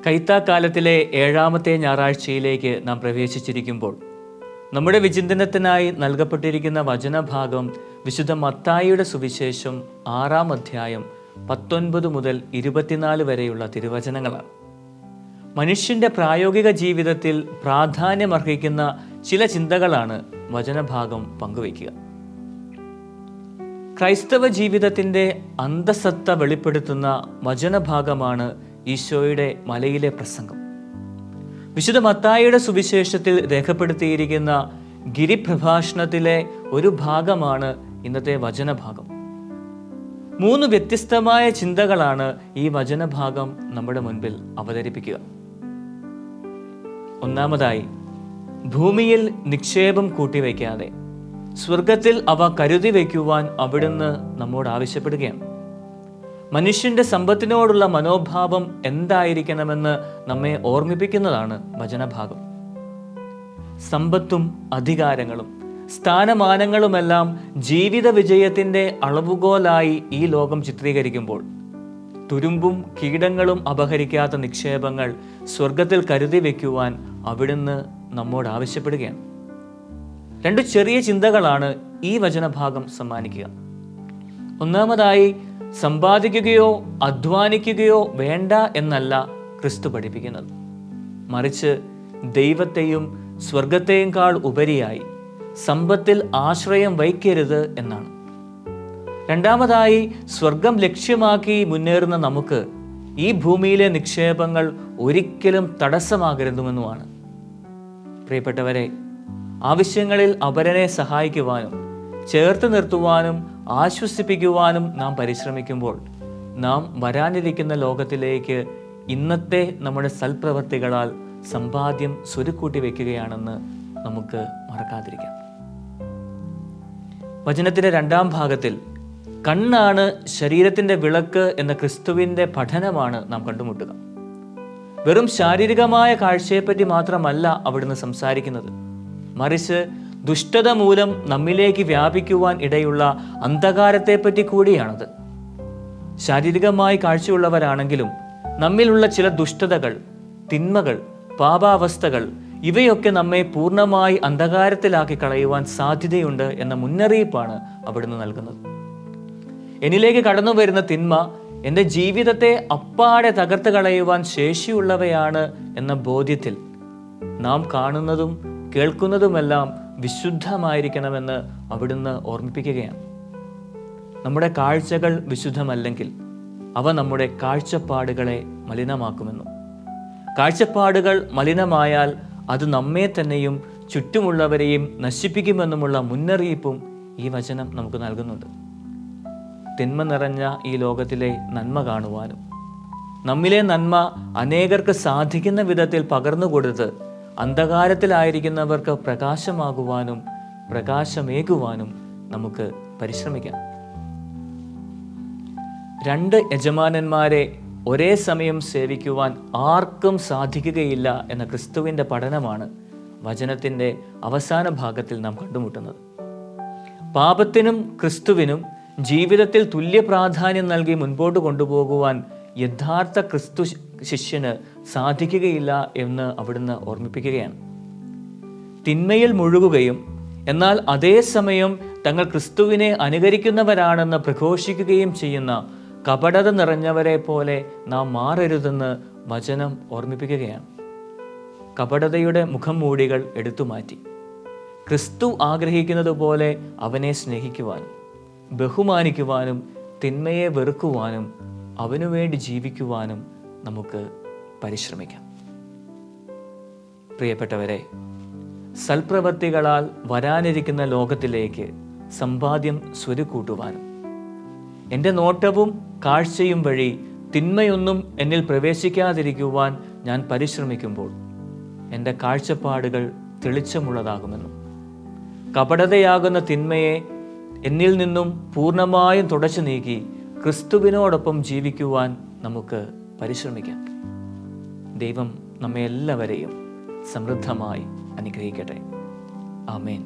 കൈത്താക്കാലത്തിലെ 7ാമത്തെ ഞായറാഴ്ചയിലേക്ക് നാം പ്രവേശിച്ചിരിക്കുമ്പോൾ നമ്മുടെ വിചിന്തനത്തിനായി നൽകപ്പെട്ടിരിക്കുന്ന വചനഭാഗം വിശുദ്ധ മത്തായിയുടെ സുവിശേഷം 6-ാം അധ്യായം 19 മുതൽ 24 വരെയുള്ള തിരുവചനങ്ങളാണ്. മനുഷ്യൻ്റെ പ്രായോഗിക ജീവിതത്തിൽ പ്രാധാന്യമർഹിക്കുന്ന ചില ചിന്തകളാണ് വചനഭാഗം പങ്കുവയ്ക്കുക. ക്രൈസ്തവ ജീവിതത്തിൻ്റെ അന്തസത്ത വെളിപ്പെടുത്തുന്ന വചനഭാഗമാണ് ഈശോയുടെ മലയിലെ പ്രസംഗം. വിശുദ്ധ മത്തായിയുടെ സുവിശേഷത്തിൽ രേഖപ്പെടുത്തിയിരിക്കുന്ന ഗിരിപ്രഭാഷണത്തിലെ ഒരു ഭാഗമാണ് ഇന്നത്തെ വചനഭാഗം. 3 വ്യത്യസ്തമായ ചിന്തകളാണ് ഈ വചനഭാഗം നമ്മുടെ മുൻപിൽ അവതരിപ്പിക്കുക. ഒന്നാമതായി, ഭൂമിയിൽ നിക്ഷേപം കൂട്ടിവയ്ക്കാതെ സ്വർഗത്തിൽ അവ കരുതി വയ്ക്കുവാൻ അവിടുന്ന് നമ്മോട് ആവശ്യപ്പെടുകയാണ്. മനുഷ്യന്റെ സമ്പത്തിനോടുള്ള മനോഭാവം എന്തായിരിക്കണമെന്ന് നമ്മെ ഓർമ്മിപ്പിക്കുന്നതാണ് വചനഭാഗം. സമ്പത്തും അധികാരങ്ങളും സ്ഥാനമാനങ്ങളുമെല്ലാം ജീവിത വിജയത്തിൻ്റെ അളവുകോലായി ഈ ലോകം ചിത്രീകരിക്കുമ്പോൾ തുരുമ്പും കീടങ്ങളും അപഹരിക്കാത്ത നിക്ഷേപങ്ങൾ സ്വർഗത്തിൽ കരുതി വയ്ക്കുവാൻ അവിടുന്ന് നമ്മോട് ആവശ്യപ്പെടുകയാണ്. 2 ചെറിയ ചിന്തകളാണ് ഈ വചനഭാഗം സമ്മാനിക്കുക. ഒന്നാമതായി, സമ്പാദിക്കുകയോ അധ്വാനിക്കുകയോ വേണ്ട എന്നല്ല ക്രിസ്തു പഠിപ്പിക്കുന്നത്, മറിച്ച് ദൈവത്തെയും സ്വർഗത്തെയും ഉപരിയായി സമ്പത്തിൽ ആശ്രയം വയ്ക്കരുത് എന്നാണ്. രണ്ടാമതായി, സ്വർഗം ലക്ഷ്യമാക്കി മുന്നേറുന്ന നമുക്ക് ഈ ഭൂമിയിലെ നിക്ഷേപങ്ങൾ ഒരിക്കലും തടസ്സമാകരുതെന്നുമാണ്. പ്രിയപ്പെട്ടവരെ, ആവശ്യങ്ങളിൽ അപരനെ സഹായിക്കുവാനും ചേർത്ത് നിർത്തുവാനും ആശ്വസിപ്പിക്കുവാനും നാം പരിശ്രമിക്കുമ്പോൾ നാം വരാനിരിക്കുന്ന ലോകത്തിലേക്ക് ഇന്നത്തെ നമ്മുടെ സൽപ്രവർത്തികളാൽ സമ്പാദ്യം സ്വരുക്കൂട്ടി വയ്ക്കുകയാണെന്ന് നമുക്ക് മറക്കാതിരിക്കാം. വചനത്തിൻ്റെ 2-ാം ഭാഗത്തിൽ കണ്ണാണ് ശരീരത്തിൻ്റെ വിളക്ക് എന്ന ക്രിസ്തുവിൻ്റെ പഠനമാണ് നാം കണ്ടുമുട്ടുക. വെറും ശാരീരികമായ കാഴ്ചയെപ്പറ്റി മാത്രമല്ല അവിടുന്ന് സംസാരിക്കുന്നത്, മറിച്ച് ദുഷ്ടത മൂലം നമ്മിലേക്ക് വ്യാപിക്കുവാൻ ഇടയുള്ള അന്ധകാരത്തെപ്പറ്റി കൂടിയാണത്. ശാരീരികമായി കാഴ്ചയുള്ളവരാണെങ്കിലും നമ്മിലുള്ള ചില ദുഷ്ടതകൾ, തിന്മകൾ, പാപാവസ്ഥകൾ ഇവയൊക്കെ നമ്മെ പൂർണ്ണമായി അന്ധകാരത്തിലാക്കി കളയുവാൻ സാധ്യതയുണ്ട് എന്ന മുന്നറിയിപ്പാണ് അവിടുന്ന് നൽകുന്നത്. എന്നിലേക്ക് കടന്നു വരുന്ന തിന്മ എൻ്റെ ജീവിതത്തെ അപ്പാടെ തകർത്ത് കളയുവാൻ ശേഷിയുള്ളവയാണ് എന്ന ബോധ്യത്തിൽ നാം കാണുന്നതും കേൾക്കുന്നതുമെല്ലാം വിശുദ്ധമായിരിക്കണമെന്ന് അവിടുന്ന് ഓർമ്മിപ്പിക്കുകയാണ്. നമ്മുടെ കാഴ്ചകൾ വിശുദ്ധമല്ലെങ്കിൽ അവ നമ്മുടെ കാഴ്ചപ്പാടുകളെ മലിനമാക്കുമെന്നും കാഴ്ചപ്പാടുകൾ മലിനമായാൽ അത് നമ്മെ തന്നെയും ചുറ്റുമുള്ളവരെയും നശിപ്പിക്കുമെന്നുമുള്ള മുന്നറിയിപ്പും ഈ വചനം നമുക്ക് നൽകുന്നുണ്ട്. തിന്മ നിറഞ്ഞ ഈ ലോകത്തിലെ നന്മ കാണുവാനും നമ്മിലെ നന്മ അനേകർക്ക് സാധിക്കുന്ന വിധത്തിൽ പകർന്നുകൊടുത്ത് അന്ധകാരത്തിലായിരിക്കുന്നവർക്ക് പ്രകാശമാകുവാനും പ്രകാശമേകുവാനും നമുക്ക് പരിശ്രമിക്കാം. 2 യജമാനന്മാരെ ഒരേ സമയം സേവിക്കുവാൻ ആർക്കും സാധിക്കുകയില്ല എന്ന ക്രിസ്തുവിൻ്റെ പഠനമാണ് വചനത്തിൻ്റെ അവസാന ഭാഗത്തിൽ നാം കണ്ടുമുട്ടുന്നത്. പാപത്തിനും ക്രിസ്തുവിനും ജീവിതത്തിൽ തുല്യ പ്രാധാന്യം നൽകി മുൻപോട്ട് കൊണ്ടുപോകുവാൻ യഥാർത്ഥ ക്രിസ്തു ശിഷ്യന് സാധിക്കുകയില്ല എന്ന് അവിടുന്ന് ഓർമ്മിപ്പിക്കുകയാണ്. തിന്മയിൽ മുഴുകുകയും എന്നാൽ അതേസമയം തങ്ങൾ ക്രിസ്തുവിനെ അനുകരിക്കുന്നവരാണെന്ന് പ്രഘോഷിക്കുകയും ചെയ്യുന്ന കപടത നിറഞ്ഞവരെ പോലെ നാം മാറരുതെന്ന് വചനം ഓർമ്മിപ്പിക്കുകയാണ്. കപടതയുടെ മുഖം മൂടികൾ എടുത്തുമാറ്റി ക്രിസ്തു ആഗ്രഹിക്കുന്നത് പോലെ അവനെ സ്നേഹിക്കുവാനും ബഹുമാനിക്കുവാനും തിന്മയെ വെറുക്കുവാനും അവനു വേണ്ടി ജീവിക്കുവാനും നമുക്ക് പരിശ്രമിക്കാം. പ്രിയപ്പെട്ടവരെ, സൽപ്രവർത്തികളാൽ വരാനിരിക്കുന്ന ലോകത്തിലേക്ക് സമ്പാദ്യം സ്വരുക്കൂട്ടുവാനും എൻ്റെ നോട്ടവും കാഴ്ചയും വഴി തിന്മയൊന്നും എന്നിൽ പ്രവേശിക്കാതിരിക്കുവാൻ ഞാൻ പരിശ്രമിക്കുമ്പോൾ എൻ്റെ കാഴ്ചപ്പാടുകൾ തെളിച്ചമുള്ളതാകുമെന്നും കപടതയാകുന്ന തിന്മയെ എന്നിൽ നിന്നും പൂർണ്ണമായും തുടച്ചു നീക്കി ക്രിസ്തുവിനോടൊപ്പം ജീവിക്കുവാൻ നമുക്ക് പരിശ്രമിക്കാം. ദൈവം നമ്മെ എല്ലാവരെയും സമൃദ്ധമായി അനുഗ്രഹിക്കട്ടെ. ആമേൻ.